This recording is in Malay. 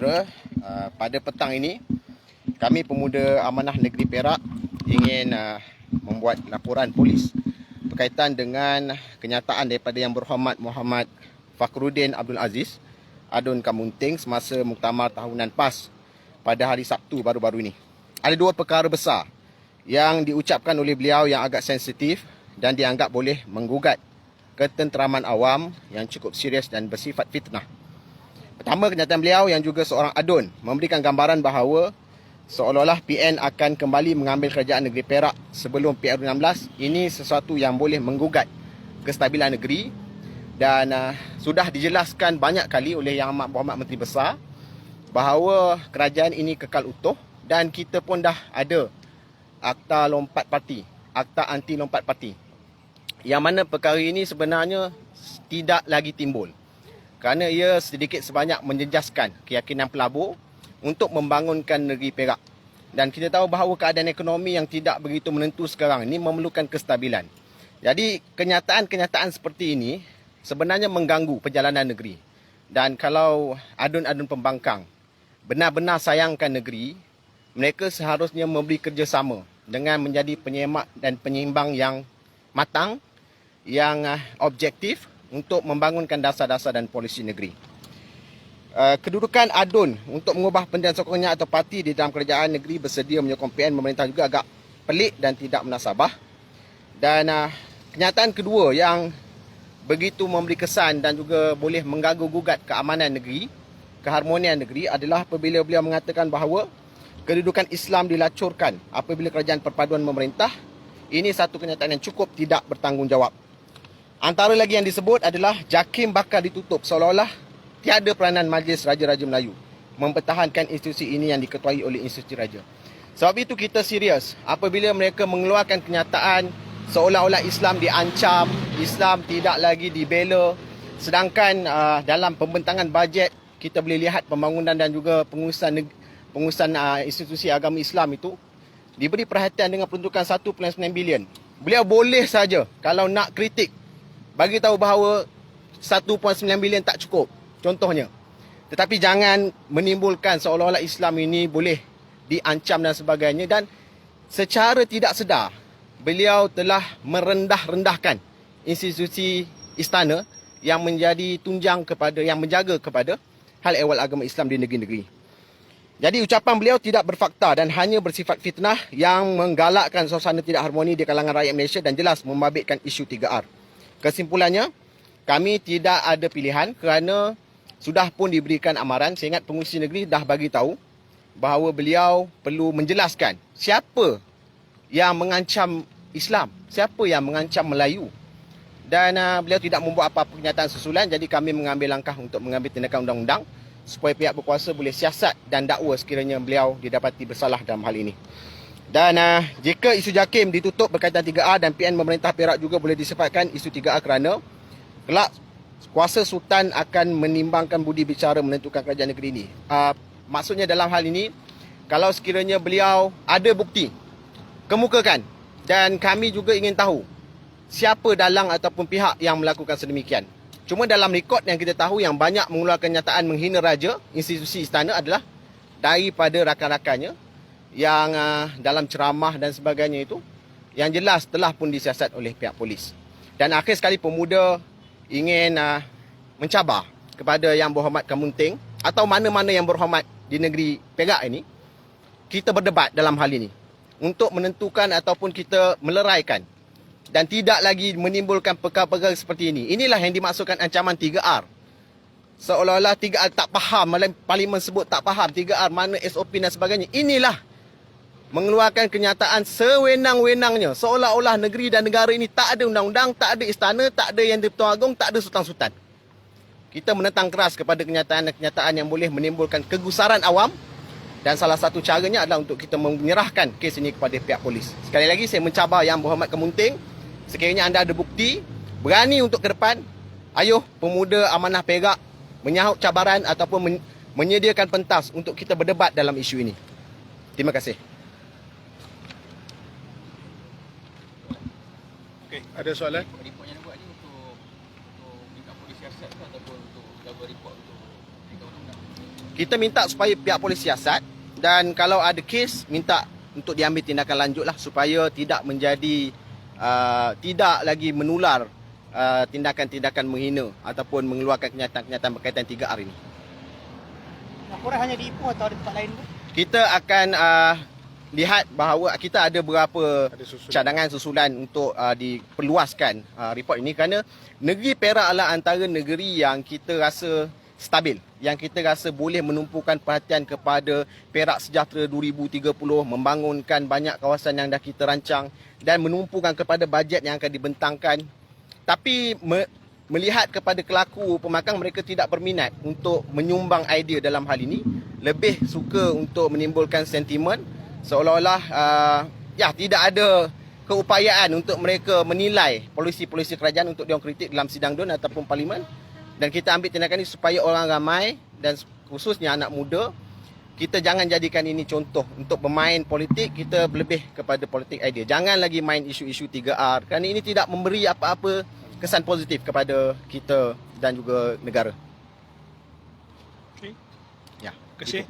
sejahtera. Pada petang ini, kami Pemuda Amanah Negeri Perak ingin membuat laporan polis berkaitan dengan kenyataan daripada Yang Berhormat Muhammad Fakhruddin Abdul Aziz, Adun Kamunting, semasa muktamar tahunan PAS pada hari Sabtu baru-baru ini. Ada dua perkara besar yang diucapkan oleh beliau yang agak sensitif dan dianggap boleh menggugat ketenteraman awam yang cukup serius dan bersifat fitnah. Pertama, kenyataan beliau yang juga seorang adun memberikan gambaran bahawa seolah-olah PN akan kembali mengambil kerajaan negeri Perak sebelum PR16. Ini sesuatu yang boleh menggugat kestabilan negeri dan sudah dijelaskan banyak kali oleh Yang Amat Berhormat Menteri Besar bahawa kerajaan ini kekal utuh dan kita pun dah ada akta lompat parti, akta anti lompat parti. Yang mana perkara ini sebenarnya tidak lagi timbul kerana ia sedikit sebanyak menjejaskan keyakinan pelabur untuk membangunkan negeri Perak. Dan kita tahu bahawa keadaan ekonomi yang tidak begitu menentu sekarang ini memerlukan kestabilan. Jadi kenyataan-kenyataan seperti ini sebenarnya mengganggu perjalanan negeri. Dan kalau adun-adun pembangkang benar-benar sayangkan negeri, mereka seharusnya memberi kerjasama dengan menjadi penyemak dan penyeimbang yang matang, yang objektif untuk membangunkan dasar-dasar dan polisi negeri. Kedudukan adun untuk mengubah pendidikan sokongnya atau parti di dalam kerajaan negeri bersedia menyokong PN pemerintah juga agak pelik dan tidak munasabah. Dan kenyataan kedua yang begitu memberi kesan dan juga boleh mengganggu-gugat keamanan negeri, keharmonian negeri adalah apabila beliau mengatakan bahawa kedudukan Islam dilacurkan apabila kerajaan perpaduan memerintah. Ini satu kenyataan yang cukup tidak bertanggungjawab. Antara lagi yang disebut adalah JAKIM bakal ditutup seolah-olah tiada peranan Majlis Raja-Raja Melayu mempertahankan institusi ini yang diketuai oleh institusi raja. Sebab itu kita serius apabila mereka mengeluarkan kenyataan seolah-olah Islam diancam, Islam tidak lagi dibela, sedangkan dalam pembentangan bajet kita boleh lihat pembangunan dan juga pengurusan institusi agama Islam itu diberi perhatian dengan peruntukan 1.9 bilion. Beliau boleh saja kalau nak kritik bagi tahu bahawa 1.9 bilion tak cukup, contohnya. Tetapi jangan menimbulkan seolah-olah Islam ini boleh diancam dan sebagainya. Dan secara tidak sedar, beliau telah merendah-rendahkan institusi istana yang menjadi tunjang kepada, yang menjaga kepada hal ehwal agama Islam di negeri-negeri. Jadi ucapan beliau tidak berfakta dan hanya bersifat fitnah yang menggalakkan suasana tidak harmoni di kalangan rakyat Malaysia dan jelas membabitkan isu 3R. Kesimpulannya, kami tidak ada pilihan kerana sudah pun diberikan amaran. Saya ingat pengurusi negeri dah bagi tahu bahawa beliau perlu menjelaskan siapa yang mengancam Islam, siapa yang mengancam Melayu. Dan beliau tidak membuat apa-apa kenyataan susulan, jadi kami mengambil langkah untuk mengambil tindakan undang-undang supaya pihak berkuasa boleh siasat dan dakwa sekiranya beliau didapati bersalah dalam hal ini. Dan jika isu JAKIM ditutup berkaitan 3R dan PN pemerintah Perak juga boleh disifatkan isu 3R kerana kelak kuasa sultan akan menimbangkan budi bicara menentukan kerajaan negeri ini. Maksudnya dalam hal ini, kalau sekiranya beliau ada bukti, kemukakan. Dan kami juga ingin tahu siapa dalang ataupun pihak yang melakukan sedemikian. Cuma dalam rekod yang kita tahu yang banyak mengeluarkan nyataan menghina raja, institusi istana adalah daripada rakan-rakannya yang dalam ceramah dan sebagainya itu, yang jelas telah pun disiasat oleh pihak polis. Dan akhir sekali pemuda ingin mencabar kepada Yang Berhormat Kamunting atau mana-mana yang berhormat di negeri Perak ini, kita berdebat dalam hal ini untuk menentukan ataupun kita meleraikan dan tidak lagi menimbulkan perkara-perkara seperti ini. Inilah yang dimaksudkan ancaman 3R. Seolah-olah 3R tak faham, parlimen sebut tak faham 3R, mana SOP dan sebagainya. Inilah mengeluarkan kenyataan sewenang-wenangnya. Seolah-olah negeri dan negara ini tak ada undang-undang, tak ada istana, tak ada yang di-Pertuan Agong, tak ada sultan-sultan. Kita menentang keras kepada kenyataan-kenyataan yang boleh menimbulkan kegusaran awam. Dan salah satu caranya adalah untuk kita menyerahkan kes ini kepada pihak polis. Sekali lagi saya mencabar Yang Berhormat Kemunting, sekiranya anda ada bukti, berani untuk ke depan, ayuh Pemuda Amanah Perak menyahut cabaran ataupun menyediakan pentas untuk kita berdebat dalam isu ini. Terima kasih. Okey, ada soalan? Report yang buat ni untuk minta polis siasat ke ataupun untuk cover report untuk tingkat undang-undang? kita minta supaya pihak polis siasat, dan kalau ada kes minta untuk diambil tindakan lanjut lah, supaya tidak menjadi tidak lagi menular tindakan-tindakan menghina ataupun mengeluarkan kenyataan-kenyataan berkaitan 3R ini. Laporan hanya di Ipoh atau ada tempat lain pun? Kita akan lihat bahawa kita ada beberapa cadangan susulan untuk diperluaskan report ini, kerana negeri Perak adalah antara negeri yang kita rasa stabil, yang kita rasa boleh menumpukan perhatian kepada Perak Sejahtera 2030, membangunkan banyak kawasan yang dah kita rancang dan menumpukan kepada bajet yang akan dibentangkan. Tapi melihat kepada kelaku pemakang, mereka tidak berminat untuk menyumbang idea dalam hal ini, lebih suka untuk menimbulkan sentimen seolah-olah tidak ada keupayaan untuk mereka menilai polisi-polisi kerajaan untuk diorang kritik dalam sidang DUN ataupun parlimen. Dan kita ambil tindakan ini supaya orang ramai dan khususnya anak muda, kita jangan jadikan ini contoh untuk bermain politik, kita lebih kepada politik idea. Jangan lagi main isu-isu 3R, kerana ini tidak memberi apa-apa kesan positif kepada kita dan juga negara. Okey. Ya, terima kasih.